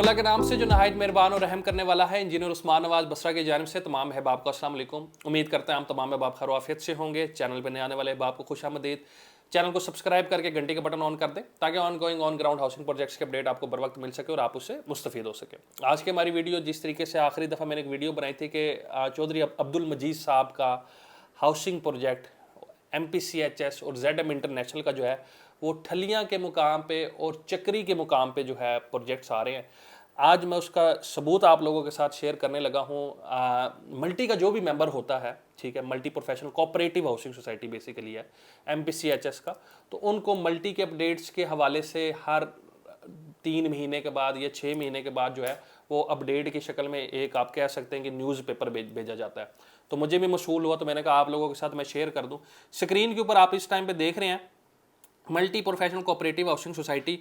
अल्लाह के नाम से जो नहायत मेहरबान और रहम करने वाला है। इंजीनियर उस्मान नवाज बसरा की जानिब से तमाम अहबाब को अस्सलाम वालेकुम। उम्मीद करते हैं हम तमाम अहबाब खैर आफियत से होंगे। चैनल पर नए आने वाले अहबाब को खुशामदीद। चैनल को सब्सक्राइब करके घंटे के बटन ऑन कर दें ताकि on going on ground housing projects के अपडेट आपको बर वक्त मिल सके और आप उससे मुस्तफ़ीद हो सके। आज की हमारी वीडियो जिस तरीके से आखिरी दफ़ा मैंने एक वीडियो बनाई थी कि चौधरी अब्दुल मजीद साहब का हाउसिंग प्रोजेक्ट MPCHS और ZM इंटरनेशनल का जो है वो ठलियाँ के मुकाम पे और चक्री के मुकाम पे जो है प्रोजेक्ट्स आ रहे हैं। आज मैं उसका सबूत आप लोगों के साथ शेयर करने लगा हूँ। मल्टी का जो भी मेंबर होता है, ठीक है, multi professional cooperative housing society basically है MPCHS का, तो उनको मल्टी के अपडेट्स के हवाले से हर 3 महीने के बाद या 6 महीने के बाद जो है वो अपडेट की शक्ल में एक आप कह सकते हैं कि न्यूज़पेपर भेजा जाता है। तो मुझे भी मशगूल हुआ तो मैंने कहा आप लोगों के साथ मैं शेयर कर दूं। स्क्रीन के ऊपर आप इस टाइम पे देख रहे हैं multi professional cooperative housing society.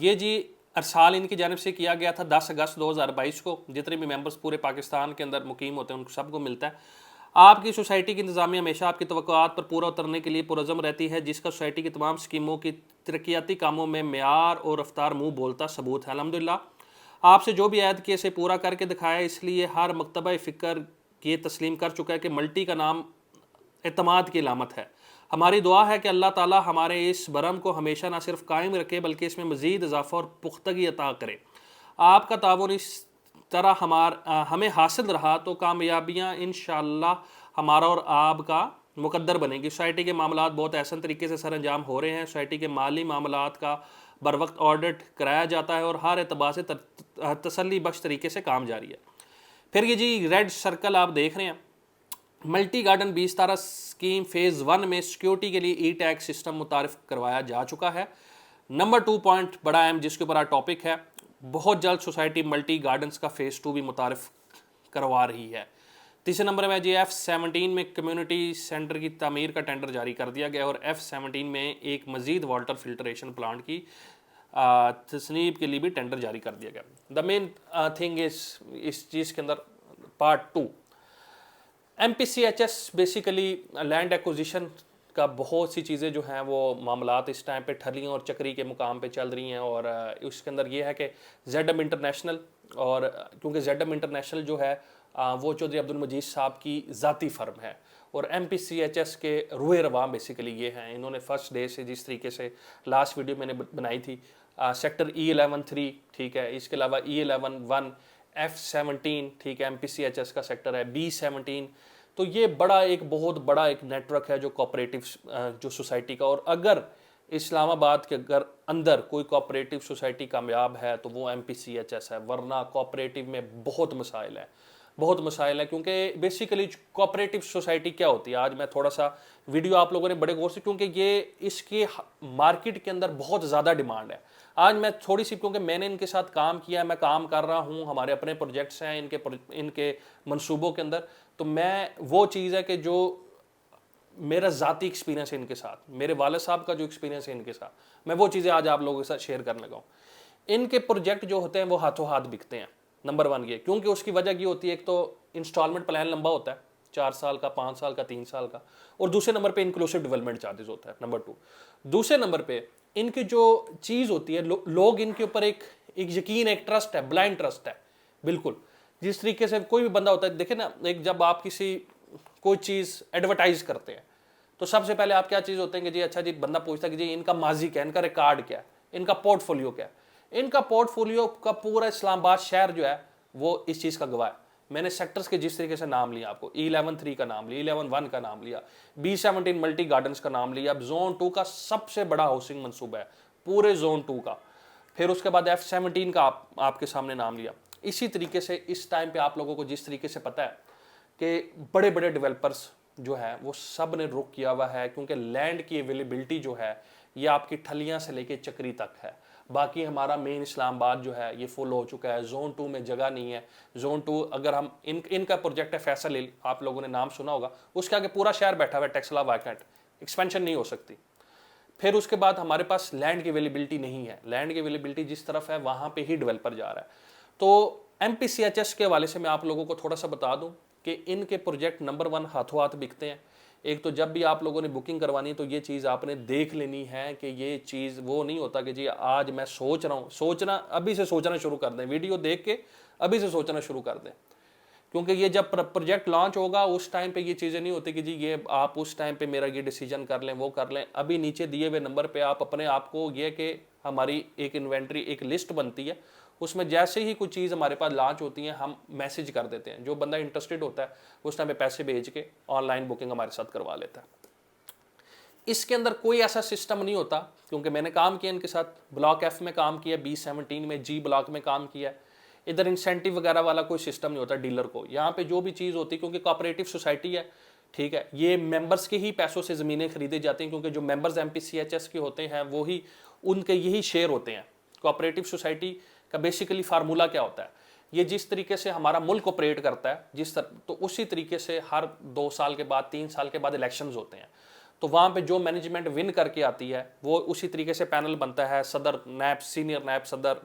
ये जी अरसाल इनकी जानिब से किया गया था 10 अगस्त 2022 को। जितने भी मेंबर्स पूरे पाकिस्तान के अंदर मुकीम होते हैं उनको सबको मिलता है। आपकी सोसाइटी की इंतजामिया हमेशा आपकी तवक्कुआत पर पूरा उतरने के लिए पुरज़म रहती है, जिसका सोसाइटी की तमाम स्कीमों की तरक्याती कामों में मेयार और रफ्तार मुँह बोलता सबूत है। अल्हम्दुलिल्लाह आपसे जो भी ऐद किए से पूरा करके दिखाया, इसलिए हर मकतबा फ़िक्र ये तस्लीम कर चुका है कि मल्टी का नाम एतमाद की अलामत है। हमारी दुआ है कि अल्लाह ताला हमारे इस बरम को हमेशा ना सिर्फ कायम रखे बल्कि इसमें मज़ीद इजाफ़ा और पुख्तगी अता करे। आपका ताउन इस तरह हमें हासिल रहा तो कामयाबियाँ इंशाअल्लाह हमारा और आपका मुकद्दर बनेगी। सोसाइटी के मामलात बहुत ऐसा तरीके से सर अंजाम हो रहे हैं। सोसाइटी के माली मामलात का बर वक्त ऑडिट कराया जाता है और हर एतबार से तसल्ली बख्श तरीके से काम जारी है। फिर ये जी रेड सर्कल आप देख रहे हैं, मल्टी गार्डन 2017 स्कीम फेज़ 1 में सिक्योरिटी के लिए ई-टैग सिस्टम मुतारिफ करवाया जा चुका है। नंबर 2 पॉइंट बड़ा अहम जिसके ऊपर आज टॉपिक है, बहुत जल्द सोसाइटी मल्टी गार्डन्स का फेज़ 2 भी मुतारिफ करवा रही है। तीसरे नंबर में जी F17 में कम्युनिटी सेंटर की तामीर का टेंडर जारी कर दिया गया और F17 में एक मज़ीद वाटर फिल्ट्रेशन प्लांट की तस्नीब के लिए भी टेंडर जारी कर दिया गया। द मेन थिंग इस चीज़ के अंदर part 2 MPCHS basically land acquisition का बहुत सी चीज़ें जो हैं वो मामलात इस टाइम पे ठलियों और चक्री के मुकाम पे चल रही हैं और उसके अंदर ये है कि ZM इंटरनेशनल, और क्योंकि ZM इंटरनेशनल जो है वो चौधरी अब्दुल मजीद साहब की ज़ाती फ़र्म है और MPCHS के रुए रवा बेसिकली ये हैं। इन्होंने फर्स्ट डे से जिस तरीके से लास्ट वीडियो मैंने बनाई थी सेक्टर E11-3, ठीक है, इसके अलावा E11-1 F17, ठीक है, MPCHS का सेक्टर है B17। तो ये बहुत बड़ा एक नेटवर्क है जो कोऑपरेटिव जो सोसाइटी का, और अगर इस्लामाबाद के अंदर कोई कोऑपरेटिव सोसाइटी कामयाब है तो वो MPCHS है, वरना कोऑपरेटिव में बहुत मसाइल है क्योंकि बेसिकली कोऑपरेटिव सोसाइटी क्या होती है। आज मैं थोड़ा सा वीडियो आप लोगों ने बड़े गौर से, क्योंकि ये इसके मार्केट के अंदर बहुत ज़्यादा डिमांड है। आज मैं थोड़ी सी, क्योंकि मैंने इनके साथ काम किया, मैं काम कर रहा हूँ, हमारे अपने प्रोजेक्ट्स हैं इनके मंसूबों के अंदर, तो मैं वो चीज़ है कि जो मेरा ज़ाती एक्सपीरियंस है इनके साथ, मेरे वाले साहब का जो एक्सपीरियंस है इनके साथ, मैं वो चीज़ें आज आप लोगों के साथ शेयर करने लगा हूँ। इनके प्रोजेक्ट जो होते हैं वो हाथों हाथ बिकते हैं। नंबर 1 ये, क्योंकि उसकी वजह ये होती है, एक तो इंस्टॉलमेंट प्लान लंबा होता है, 4 साल का, 5 साल का, 3 साल का, और दूसरे नंबर पे इंक्लूसिव डेवलपमेंट चार्जेस होता है नंबर 2। दूसरे नंबर पे इनकी जो चीज़ होती है, लोग इनके ऊपर एक यकीन, एक ट्रस्ट है, ब्लाइंड ट्रस्ट है। बिल्कुल जिस तरीके से कोई भी बंदा होता है, देखे ना, एक जब आप कोई चीज़ एडवर्टाइज करते हैं तो सबसे पहले आप क्या चीज़ होते हैं कि जी अच्छा जी, बंदा पूछता है कि जी इनका माजी क्या है, इनका रिकॉर्ड क्या है, इनका पोर्टफोलियो क्या है। इनका पोर्टफोलियो का पूरा इस्लामाबाद शहर जो है वो इस चीज़ का गवाह है। मैंने सेक्टर्स के जिस तरीके से नाम लिया, आपको E11-3 का नाम लिया, E11-1 का नाम लिया, B17 मल्टी गार्डन्स का नाम लिया, जोन 2 का सबसे बड़ा हाउसिंग मनसूबा है पूरे जोन 2 का, फिर उसके बाद F17 का आपके सामने नाम लिया। इसी तरीके से इस टाइम पे आप लोगों को जिस तरीके से पता है कि बड़े बड़े डेवलपर्स जो है वो सब ने रुक किया हुआ है, क्योंकि लैंड की अवेलेबिलिटी जो है ये आपकी ठलियाँ से लेके चक्री तक है। बाकी हमारा मेन इस्लामाबाद जो है ये फुल हो चुका है, जोन 2 में जगह नहीं है। जोन 2 अगर हम इनका प्रोजेक्ट है फैसल हिल, आप लोगों ने नाम सुना होगा, उसके आगे पूरा शहर बैठा हुआ है, टेक्सला वैकेंट, एक्सपेंशन नहीं हो सकती। फिर उसके बाद हमारे पास लैंड की अवेलेबिलिटी नहीं है, लैंड की अवेलेबिलिटी जिस तरफ है वहाँ पे ही डेवलपर जा रहा है। तो MPCHS के हवाले से मैं आप लोगों को थोड़ा सा बता दूं कि इनके प्रोजेक्ट नंबर 1 हाथों हाथ बिकते हैं। एक तो जब भी आप लोगों ने बुकिंग करवानी है तो ये चीज़ आपने देख लेनी है कि ये चीज़ वो नहीं होता कि जी आज मैं सोच रहा हूँ, सोचना अभी से सोचना शुरू कर दें, वीडियो देख के अभी से सोचना शुरू कर दें। क्योंकि ये जब प्रोजेक्ट लॉन्च होगा उस टाइम पे ये चीज़ें नहीं होती कि जी ये आप उस टाइम पे मेरा ये डिसीजन कर लें, वो कर लें। अभी नीचे दिए हुए नंबर पे आप अपने आप को ये कि हमारी एक इन्वेंट्री, एक लिस्ट बनती है, उसमें जैसे ही कुछ चीज़ हमारे पास लॉन्च होती है हम मैसेज कर देते हैं। जो बंदा इंटरेस्टेड होता है उस टाइम पे पैसे भेज के ऑनलाइन बुकिंग हमारे साथ करवा लेता है। इसके अंदर कोई ऐसा सिस्टम नहीं होता, क्योंकि मैंने काम किया इनके साथ, ब्लॉक एफ में काम किया, B17 में, जी ब्लॉक में काम किया। इधर इंसेंटिव वगैरह वाला कोई सिस्टम नहीं होता डीलर को। यहाँ पे जो भी चीज़ होती है, क्योंकि कोऑपरेटिव सोसाइटी है, ठीक है, ये मेंबर्स के ही पैसों से ज़मीनें खरीदी जाती हैं, क्योंकि जो मेंबर्स MPCHS के होते हैं वो ही उनके यही शेयर होते हैं। कोऑपरेटिव सोसाइटी का बेसिकली फार्मूला क्या होता है, ये जिस तरीके से हमारा मुल्क ऑपरेट करता है तो उसी तरीके से हर 2 साल के बाद 3 साल के बाद इलेक्शंस होते हैं। तो वहाँ पे जो मैनेजमेंट विन करके आती है वो उसी तरीके से पैनल बनता है, सदर, नैब, सीनियर नैब सदर,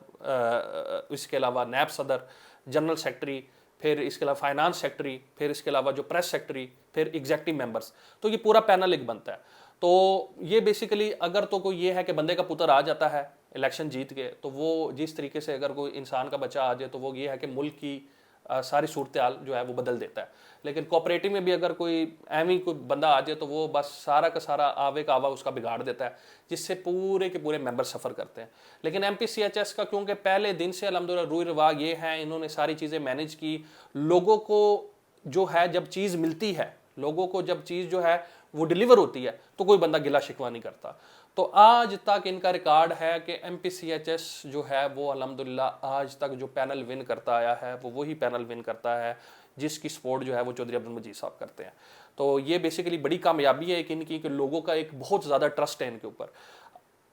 इसके अलावा नैब सदर, जनरल सेक्रेटरी, फिर इसके अलावा फाइनेंस सेक्रेटरी, फिर इसके अलावा जो प्रेस सेक्रेटरी, फिर एग्जेक्टिव मेंबर्स। तो ये पूरा पैनल एक बनता है। तो ये बेसिकली अगर तो कोई ये है कि बंदे का पुत्र आ जाता है इलेक्शन जीत के, तो वो जिस तरीके से अगर कोई इंसान का बच्चा आ जाए तो वो ये है कि मुल्क की सारी सूरत हाल जो है वो बदल देता है। लेकिन कोऑपरेटिव में भी अगर कोई एवं कोई बंदा आ जाए तो वो बस सारा का सारा आवे का आवा उसका बिगाड़ देता है, जिससे पूरे के पूरे मेंबर सफ़र करते हैं। लेकिन MPCHS का क्योंकि पहले दिन से अल्हम्दुलिल्लाह रूई रवाज ये है, इन्होंने सारी चीज़ें मैनेज की। लोगों को जो है जब चीज़ मिलती है, लोगों को जब चीज़ जो है वो डिलीवर होती है तो कोई बंदा गिला शिकवा नहीं करता। तो आज तक इनका रिकॉर्ड है कि MPCHS जो है वो अल्हम्दुलिल्लाह आज तक जो पैनल विन करता आया है वो वही पैनल विन करता है जिसकी सपोर्ट जो है वो चौधरी अब्दुल मजीद साहब करते हैं। तो ये बेसिकली बड़ी कामयाबी है इनकी कि लोगों का एक बहुत ज़्यादा ट्रस्ट है इनके ऊपर।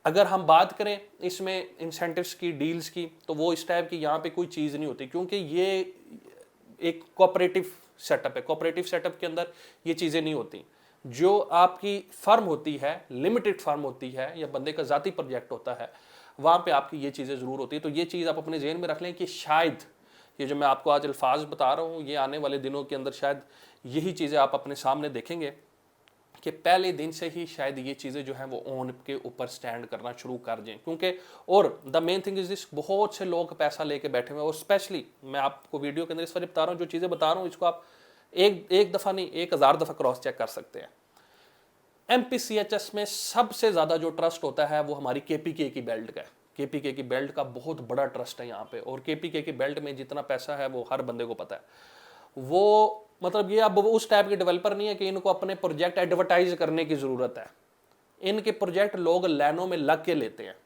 अगर हम बात करें इसमें इंसेंटिव्स की, डील्स की, तो वो इस टाइप की यहाँ पे कोई चीज़ नहीं होती, क्योंकि ये एक कोऑपरेटिव सेटअप है। कोऑपरेटिव सेटअप के अंदर ये चीज़ें नहीं होती। जो आपकी फर्म होती है, लिमिटेड फर्म होती है या बंदे का ज़ाती प्रोजेक्ट होता है, वहाँ पे आपकी ये चीज़ें ज़रूर होती है। तो ये चीज़ आप अपने जहन में रख लें कि शायद ये जो मैं आपको आज अल्फाज बता रहा हूँ, ये आने वाले दिनों के अंदर शायद यही चीज़ें आप अपने सामने देखेंगे कि पहले दिन से ही शायद ये चीज़ें जो हैं वो ऑन के ऊपर स्टैंड करना शुरू कर दें। क्योंकि और the main thing is this, बहुत से लोग पैसा लेके बैठे हुए हैं, और स्पेशली मैं आपको वीडियो के अंदर इस वजह बता रहा हूँ, जो चीज़ें बता रहा हूँ इसको आप एक दफ़ा नहीं 1000 दफ़ा क्रॉस चेक कर सकते हैं। MPCHS में सबसे ज़्यादा जो ट्रस्ट होता है वो हमारी KPK की बेल्ट का है। KPK की बेल्ट का बहुत बड़ा ट्रस्ट है यहाँ पे, और KPK की बेल्ट में जितना पैसा है वो हर बंदे को पता है। वो मतलब ये अब उस टाइप के डेवलपर नहीं है कि इनको अपने प्रोजेक्ट एडवर्टाइज करने की ज़रूरत है। इनके प्रोजेक्ट लोग लाइनों में लग के लेते हैं।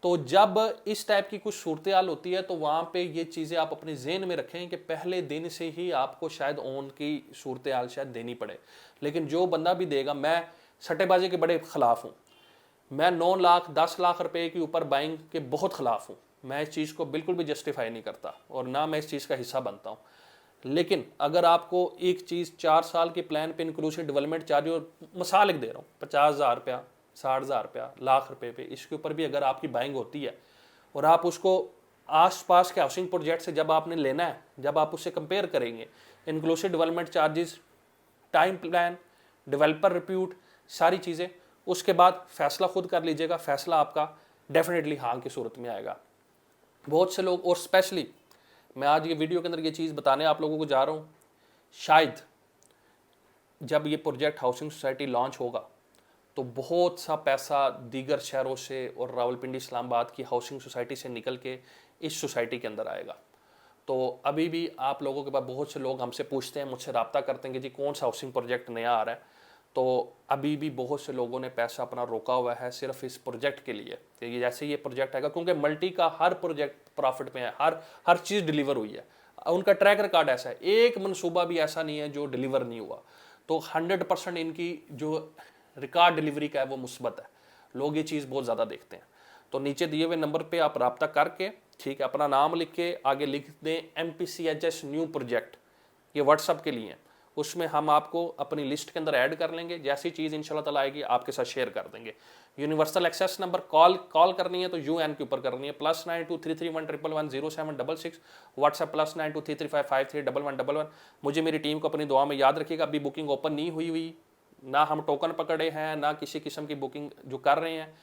तो जब इस टाइप की कुछ सूरत हाल होती है तो वहाँ पे ये चीज़ें आप अपने जेहन में रखें कि पहले दिन से ही आपको शायद ऑन की सूरत हाल शायद देनी पड़े। लेकिन जो बंदा भी देगा, मैं सट्टेबाजी के बड़े ख़िलाफ़ हूँ। मैं 9 लाख 10 लाख रुपए के ऊपर बाइंग के बहुत ख़िलाफ़ हूँ। मैं इस चीज़ को बिल्कुल भी जस्टिफाई नहीं करता और ना मैं इस चीज़ का हिस्सा बनता हूँ। लेकिन अगर आपको एक चीज़ 4 साल के प्लान पे इंक्लूसिव डेवलपमेंट चार्ज, और मिसाल एक दे रहा हूँ, 50,000 रुपया, 60,000 रुपया, लाख रुपए पे, इसके ऊपर भी अगर आपकी बाइंग होती है और आप उसको आसपास के हाउसिंग प्रोजेक्ट से जब आपने लेना है, जब आप उससे कंपेयर करेंगे, inclusive development charges, time plan, developer repute, सारी चीज़ें, उसके बाद फैसला खुद कर लीजिएगा। फैसला आपका डेफिनेटली हाँ की सूरत में आएगा। बहुत से लोग, और स्पेशली मैं आज ये वीडियो के अंदर ये चीज़ बताने आप लोगों को जा रहा हूँ, शायद जब ये प्रोजेक्ट हाउसिंग सोसाइटी लॉन्च होगा तो बहुत सा पैसा दीगर शहरों से और रावलपिंडी, इस्लामाबाद की हाउसिंग सोसाइटी से निकल के इस सोसाइटी के अंदर आएगा। तो अभी भी आप लोगों के पास बहुत से लोग हमसे पूछते हैं, मुझसे रब्ता करते हैं कि जी कौन सा हाउसिंग प्रोजेक्ट नया आ रहा है। तो अभी भी बहुत से लोगों ने पैसा अपना रोका हुआ है सिर्फ इस प्रोजेक्ट के लिए कि ये जैसे ये प्रोजेक्ट आएगा, क्योंकि मल्टी का हर प्रोजेक्ट प्रॉफिट में है, हर चीज़ डिलीवर हुई है, उनका ट्रैक रिकॉर्ड ऐसा है, एक मनसूबा भी ऐसा नहीं है जो डिलीवर नहीं हुआ। तो 100% इनकी जो रिकॉर्ड डिलीवरी का है वो मुस्बत है। लोग ये चीज़ बहुत ज़्यादा देखते हैं। तो नीचे दिए हुए नंबर पे आप रब्ता करके, ठीक है, अपना नाम लिख के आगे लिख दें MPCHS न्यू प्रोजेक्ट, ये व्हाट्सअप के लिए है, उसमें हम आपको अपनी लिस्ट के अंदर ऐड कर लेंगे। जैसी चीज़ इंशाल्लाह ताला आएगी आपके साथ शेयर कर देंगे। यूनिवर्सल एक्सेस नंबर कॉल करनी है तो UN के ऊपर करनी है, +9233110766, व्हाट्सएप +923355311111। मुझे मेरी टीम को अपनी दुआ में याद रखिएगा। अभी बुकिंग ओपन नहीं हुई ना हम टोकन पकड़े हैं, ना किसी किस्म की बुकिंग जो कर रहे हैं।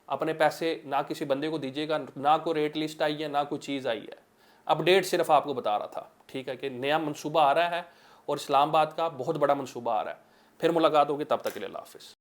अपने पैसे ना किसी बंदे को दीजिएगा, ना कोई रेट लिस्ट आई है, ना कोई चीज़ आई है। अपडेट सिर्फ आपको बता रहा था, ठीक है, कि नया मनसूबा आ रहा है और इस्लामाबाद का बहुत बड़ा मनसूबा आ रहा है। फिर मुलाकात होगी, तब तक के लिए अल्लाह हाफिज़।